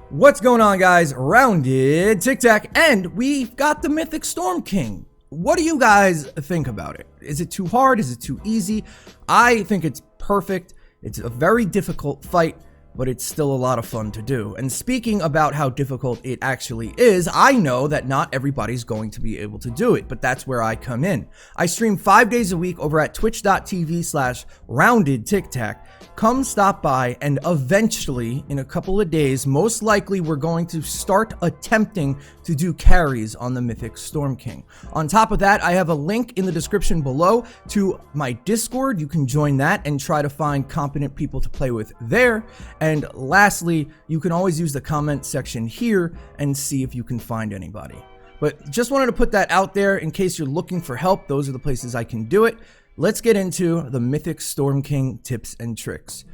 What's going on, guys? Rounded Tiktak, and we've got the Mythic Storm King. What do you guys think about it? Is it too hard? Is it too easy? I think it's perfect. It's a very difficult fight, but it's still a lot of fun to do. And speaking about how difficult it actually is, I know that not everybody's going to be able to do it, but that's where I come in. I stream 5 days a week over at twitch.tv/roundedtiktak. Come stop by, and eventually, in a couple of days, most likely we're going to start attempting to do carries on the Mythic Storm King. On top of that, I have a link in the description below to my Discord. You can join that and try to find competent people to play with there. And lastly, you can always use the comment section here and see if you can find anybody. But just wanted to put that out there in case you're looking for help. Those are the places I can do it. Let's get into the Mythic Storm King tips and tricks.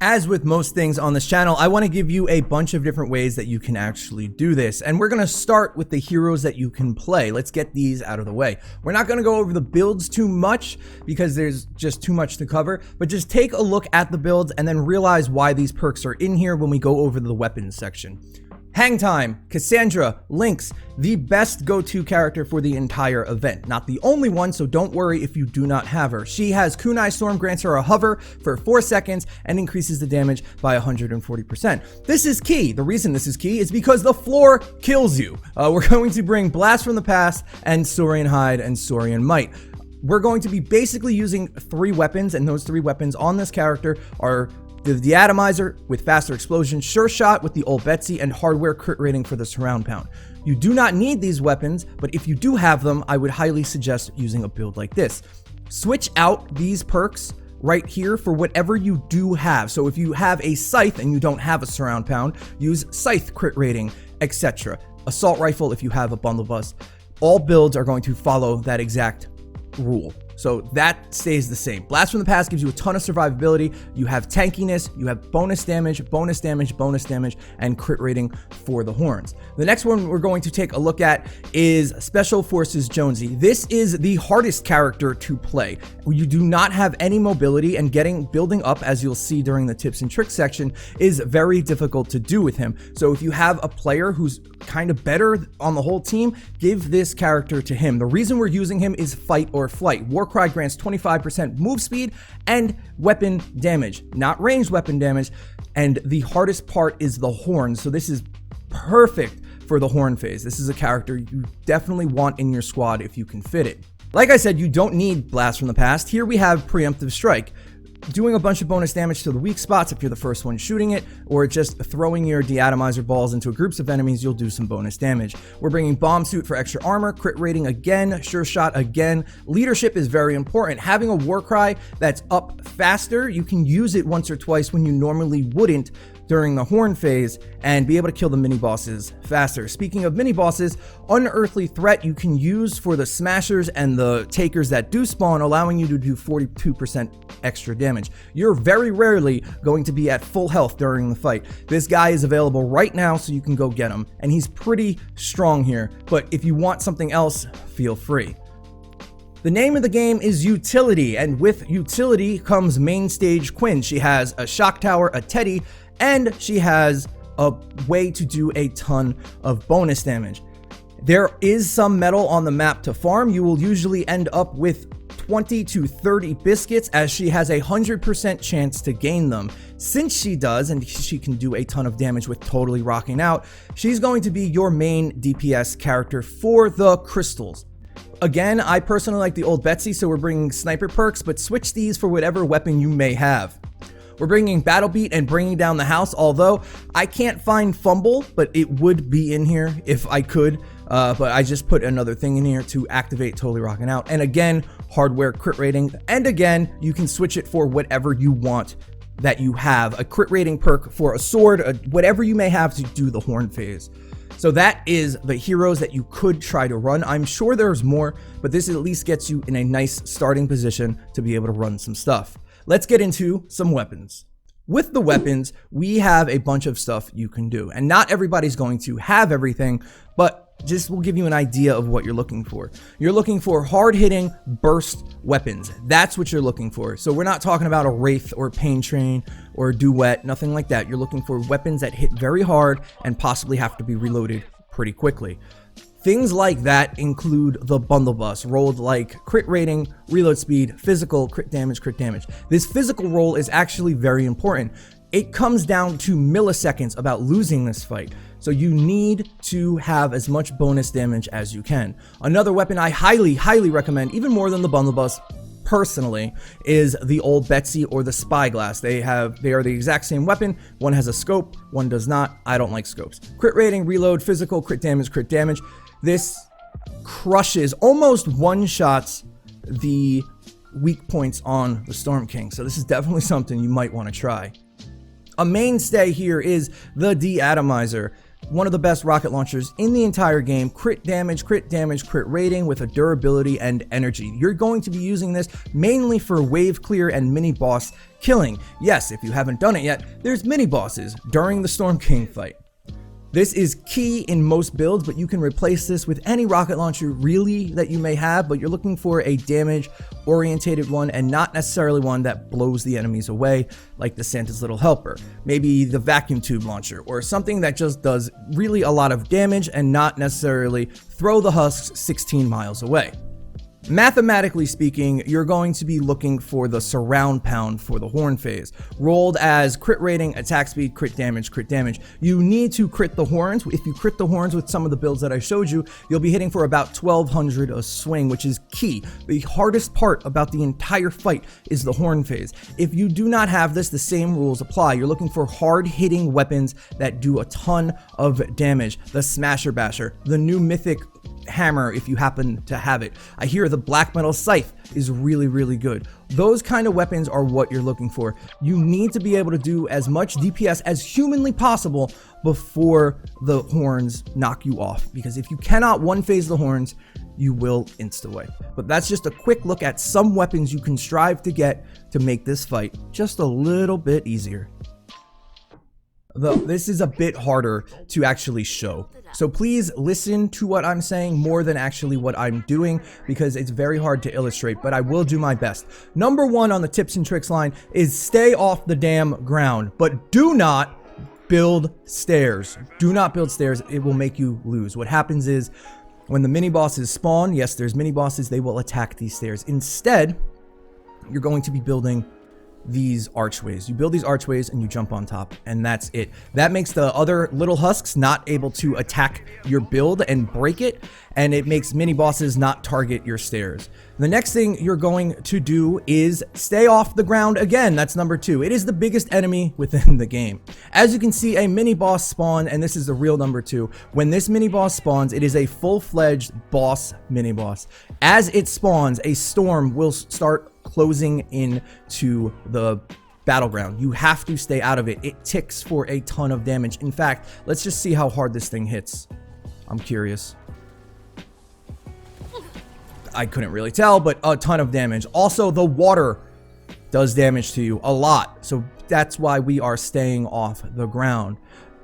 As with most things on this channel, I want to give you a bunch of different ways that you can actually do this. And we're going to start with the heroes that you can play. Let's get these out of the way. We're not going to go over the builds too much because there's just too much to cover, but just take a look at the builds and then realize why these perks are in here when we go over the weapons section. Hang Time, Cassandra, Lynx, the best go-to character for the entire event. Not the only one, so don't worry if you do not have her. She has Kunai Storm, grants her a hover for 4 seconds and increases the damage by 140%. This is key. The reason this is key is because the floor kills you. We're going to bring Blast from the Past and Saurian Hide and Saurian Might. We're going to be basically using 3 weapons, and those 3 weapons on this character are the Atomizer with faster explosion, Sure Shot with the old Betsy, and hardware crit rating for the surround pound. You do not need these weapons, but if you do have them, I would highly suggest using a build like this. Switch out these perks right here for whatever you do have. So if you have a Scythe and you don't have a surround pound, use Scythe crit rating, etc. Assault Rifle if you have a bundle bust. All builds are going to follow that exact rule. So that stays the same. Blast from the Past gives you a ton of survivability. You have tankiness, you have bonus damage, bonus damage, bonus damage, and crit rating for the horns. The next one we're going to take a look at is Special Forces Jonesy. This is the hardest character to play. You do not have any mobility, and building up, as you'll see during the tips and tricks section, is very difficult to do with him. So if you have a player who's kind of better on the whole team, give this character to him. The reason we're using him is fight or flight. Warcry grants 25% move speed and weapon damage, not ranged weapon damage. And the hardest part is the horns. So this is perfect for the horn phase. This is a character you definitely want in your squad if you can fit it. Like I said, you don't need Blast from the Past. Here we have Preemptive Strike, doing a bunch of bonus damage to the weak spots if you're the first one shooting it, or just throwing your deatomizer balls into groups of enemies, you'll do some bonus damage. We're bringing Bomb Suit for extra armor, crit rating again, Sure Shot again. Leadership is very important. Having a Warcry that's up faster, you can use it once or twice when you normally wouldn't during the horn phase, and be able to kill the mini bosses faster. Speaking of mini bosses, Unearthly Threat you can use for the smashers and the takers that do spawn, allowing you to do 42% extra damage. You're very rarely going to be at full health during the fight. This guy is available right now, so you can go get him, and he's pretty strong here, but if you want something else, feel free. The name of the game is Utility, and with Utility comes Main Stage Quinn. She has a Shock Tower, a Teddy, and she has a way to do a ton of bonus damage. There is some metal on the map to farm. You will usually end up with 20 to 30 biscuits, as she has a 100% chance to gain them. Since she does, and she can do a ton of damage with totally rocking out, she's going to be your main DPS character for the crystals. Again, I personally like the old Betsy, so we're bringing sniper perks, but switch these for whatever weapon you may have. We're bringing Battle Beat and bringing down the house, although I can't find Fumble, but it would be in here if I could. But I just put another thing in here to activate Totally Rocking Out. And again, hardware crit rating. And again, you can switch it for whatever you want that you have. A crit rating perk for a sword, whatever you may have to do the horn phase. So that is the heroes that you could try to run. I'm sure there's more, but this at least gets you in a nice starting position to be able to run some stuff. Let's get into some weapons. With the weapons, we have a bunch of stuff you can do, and not everybody's going to have everything, but just will give you an idea of what you're looking for. You're looking for hard-hitting burst weapons. That's what you're looking for. So we're not talking about a Wraith or Pain Train or a Duet, nothing like that. You're looking for weapons that hit very hard and possibly have to be reloaded pretty quickly. Things like that include the bundle bus, rolled like crit rating, reload speed, physical, crit damage, crit damage. This physical roll is actually very important. It comes down to milliseconds about losing this fight. So you need to have as much bonus damage as you can. Another weapon I highly recommend, even more than the bundle bus personally, is the old Betsy or the spyglass. They are the exact same weapon. One has a scope, one does not. I don't like scopes. Crit rating, reload, physical, crit damage, crit damage. This crushes, almost one-shots the weak points on the Storm King. So this is definitely something you might want to try. A mainstay here is the De-Atomizer. One of the best rocket launchers in the entire game. Crit damage, crit rating with a durability and energy. You're going to be using this mainly for wave clear and mini boss killing. Yes, if you haven't done it yet, there's mini bosses during the Storm King fight. This is key in most builds, but you can replace this with any rocket launcher really that you may have, but you're looking for a damage orientated one and not necessarily one that blows the enemies away like the Santa's Little Helper. Maybe the vacuum tube launcher or something that just does really a lot of damage and not necessarily throw the husks 16 miles away. Mathematically speaking, you're going to be looking for the surround pound for the horn phase, rolled as crit rating, attack speed, crit damage, crit damage. You need to crit the horns. If you crit the horns with some of the builds that I showed you, you'll be hitting for about 1200 a swing, which is key. The hardest part about the entire fight is the horn phase. If you do not have this, the same rules apply. You're looking for hard-hitting weapons that do a ton of damage. The Smasher Basher, the new mythic hammer if you happen to have it. I hear the black metal scythe is really good. Those kind of weapons are what you're looking for. You need to be able to do as much DPS as humanly possible before the horns knock you off, because if you cannot one phase the horns, you will insta-wipe. But that's just a quick look at some weapons you can strive to get to make this fight just a little bit easier. Though this is a bit harder to actually show. So please listen to what I'm saying more than actually what I'm doing, because it's very hard to illustrate, but I will do my best. Number one on the tips and tricks line is stay off the damn ground, but do not build stairs. Do not build stairs. It will make you lose. What happens is when the mini bosses spawn, yes, there's mini bosses, they will attack these stairs. Instead, you're going to be building these archways. You build these archways and you jump on top, and that's it. That makes the other little husks not able to attack your build and break it, and it makes mini bosses not target your stairs. The next thing you're going to do is stay off the ground again. That's number two. It is the biggest enemy within the game. As you can see, a mini boss spawn, and this is the real number two. When this mini boss spawns, it is a full-fledged boss mini boss. As it spawns, a storm will start closing in to the battleground. You have to stay out of it. It ticks for a ton of damage. In fact, let's just see how hard this thing hits. I'm curious. I couldn't really tell, but a ton of damage. Also, the water does damage to you a lot. So that's why we are staying off the ground.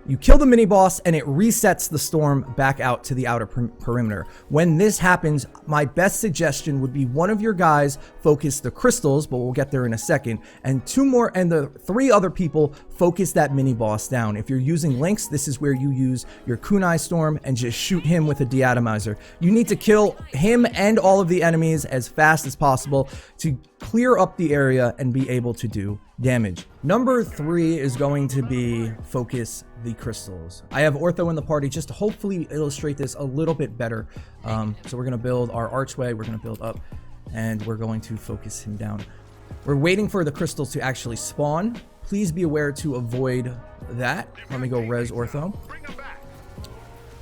You kill the mini boss and it resets the storm back out to the outer perimeter. When this happens, my best suggestion would be one of your guys focus the crystals, but we'll get there in a second, and the three other people focus that mini boss down. If you're using links, this is where you use your kunai storm and just shoot him with a De-Atomizer. You need to kill him and all of the enemies as fast as possible to clear up the area and be able to do damage. Number three is going to be focus the crystals. I have Ortho in the party just to hopefully illustrate this a little bit better. So we're going to build our archway, we're going to build up, and we're going to focus him down. We're waiting for the crystals to actually spawn. Please be aware to avoid that. Let me go res Ortho.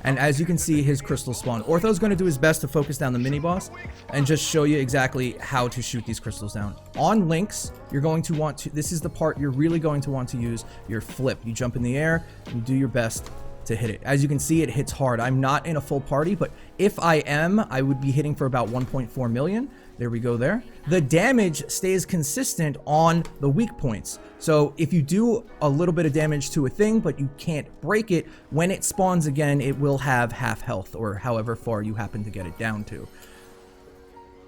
And as you can see, his crystals spawn. Ortho's going to do his best to focus down the mini boss and just show you exactly how to shoot these crystals down. On links, you're going to want to, this is the part you're really going to want to use your flip. You jump in the air, you do your best to hit it. As you can see, it hits hard. I'm not in a full party, but if I am, I would be hitting for about 1.4 million. There we go there. The damage stays consistent on the weak points. So if you do a little bit of damage to a thing, but you can't break it, when it spawns again, it will have half health or however far you happen to get it down to.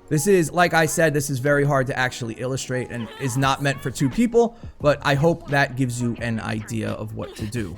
This is, like I said, this is very hard to actually illustrate and is not meant for 2 people, but I hope that gives you an idea of what to do.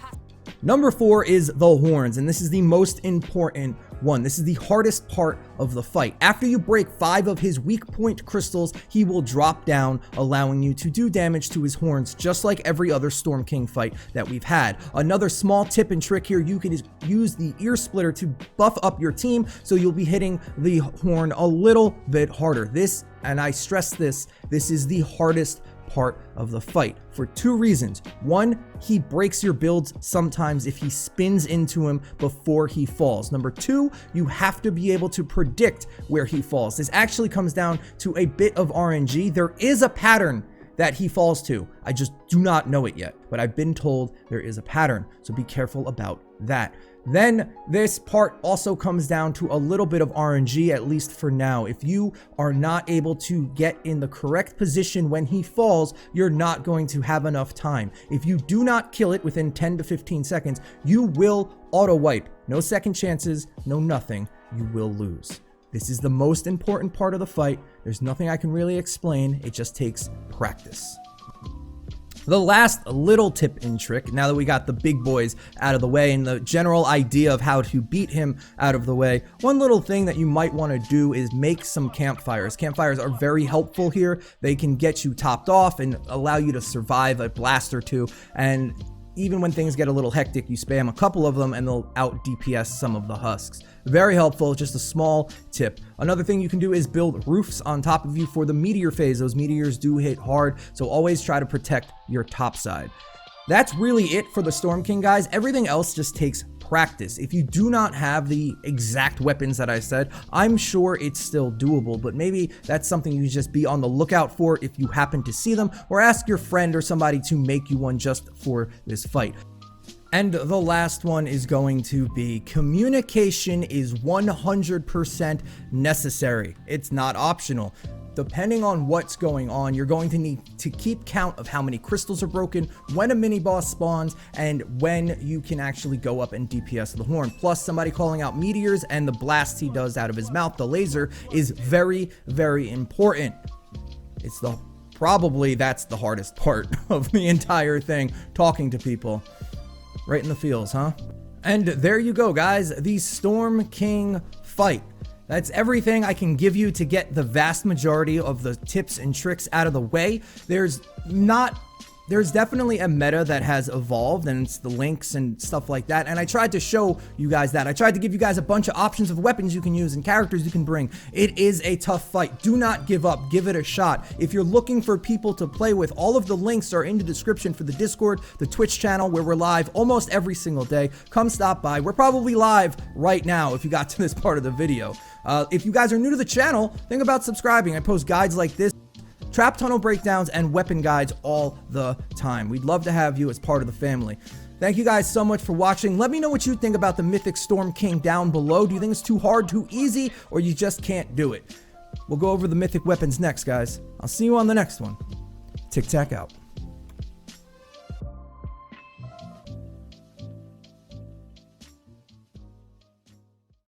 Number 4 is the horns, and this is the most important one. This is the hardest part of the fight. After you break 5 of his weak point crystals, he will drop down, allowing you to do damage to his horns, just like every other Storm King fight that we've had. Another small tip and trick here, you can use the ear splitter to buff up your team, so you'll be hitting the horn a little bit harder. This, and I stress this, this is the hardest part of the fight for 2 reasons. 1, he breaks your builds sometimes if he spins into him before he falls. Number 2, you have to be able to predict where he falls. This actually comes down to a bit of RNG. There is a pattern that he falls to. I just do not know it yet, but I've been told there is a pattern, so be careful about that. Then this part also comes down to a little bit of RNG, at least for now. If you are not able to get in the correct position when he falls, you're not going to have enough time. If you do not kill it within 10 to 15 seconds, you will auto wipe. No second chances, no nothing. You will lose. This is the most important part of the fight. There's nothing I can really explain. It just takes practice. The last little tip and trick, now that we got the big boys out of the way and the general idea of how to beat him out of the way, one little thing that you might want to do is make some campfires. Campfires are very helpful here. They can get you topped off and allow you to survive a blast or 2, and even when things get a little hectic, you spam a couple of them and they'll out DPS some of the husks. Very helpful, just a small tip. Another thing you can do is build roofs on top of you for the meteor phase. Those meteors do hit hard, so always try to protect your top side. That's really it for the Storm King, guys. Everything else just takes practice. If you do not have the exact weapons that I said, I'm sure it's still doable, but maybe that's something you just be on the lookout for if you happen to see them, or ask your friend or somebody to make you one just for this fight. And the last one is going to be communication is 100% necessary. It's not optional. Depending on what's going on, you're going to need to keep count of how many crystals are broken, when a mini boss spawns, and when you can actually go up and DPS the horn. Plus, somebody calling out meteors and the blast he does out of his mouth, the laser, is very, very important. It's probably that's the hardest part of the entire thing, talking to people. Right in the feels, huh? And there you go, guys, the Storm King fight. That's everything I can give you to get the vast majority of the tips and tricks out of the way. There's definitely a meta that has evolved, and it's the links and stuff like that. And I tried to show you guys that. I tried to give you guys a bunch of options of weapons you can use and characters you can bring. It is a tough fight. Do not give up. Give it a shot. If you're looking for people to play with, all of the links are in the description for the Discord, the Twitch channel, where we're live almost every single day. Come stop by. We're probably live right now if you got to this part of the video. If you guys are new to the channel, think about subscribing. I post guides like this, trap tunnel breakdowns, and weapon guides all the time. We'd love to have you as part of the family. Thank you guys so much for watching. Let me know what you think about the Mythic Storm King down below. Do you think it's too hard, too easy, or you just can't do it? We'll go over the mythic weapons next, guys. I'll see you on the next one. Tiktak out.